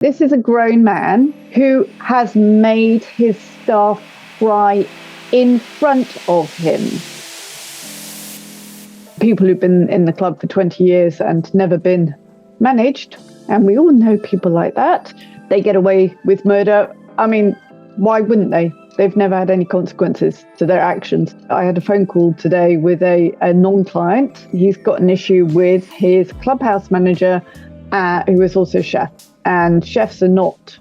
This is a grown man who has made his staff cry in front of him. People who've been in the club for 20 years and never been managed, and we all know people like that, they get away with murder. I mean, why wouldn't they? They've never had any consequences to their actions. I had a phone call today with a non-client. He's got an issue with his clubhouse manager, who is also a chef. And chefs are not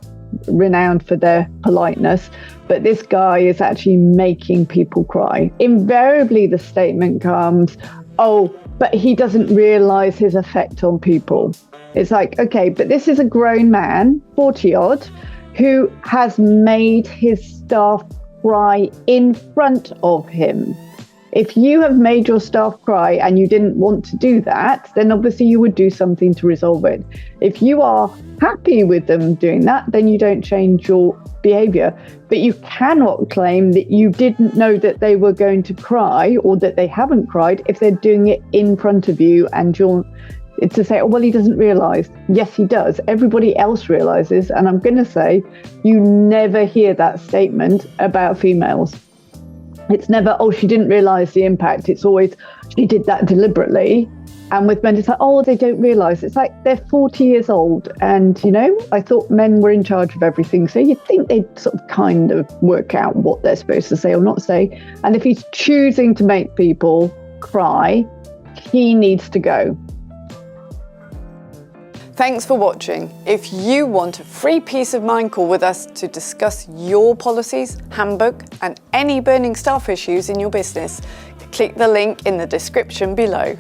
renowned for their politeness, but this guy is actually making people cry. Invariably, the statement comes, oh, but he doesn't realise his effect on people. It's like, okay, but this is a grown man, 40-odd, who has made his staff cry in front of him. If you have made your staff cry and you didn't want to do that, then obviously you would do something to resolve it. If you are happy with them doing that, then you don't change your behaviour. But you cannot claim that you didn't know that they were going to cry or that they haven't cried if they're doing it in front of you and you're to say, oh, well, he doesn't realise. Yes, he does. Everybody else realises. And I'm going to say, you never hear that statement about females. It's never, oh, she didn't realise the impact. It's always, she did that deliberately. And with men, it's like, oh, they don't realise. It's like they're 40 years old. And, you know, I thought men were in charge of everything. So you'd think they'd sort of kind of work out what they're supposed to say or not say. And if he's choosing to make people cry, he needs to go. Thanks for watching. If you want a free peace of mind call with us to discuss your policies, handbook, and any burning staff issues in your business, click the link in the description below.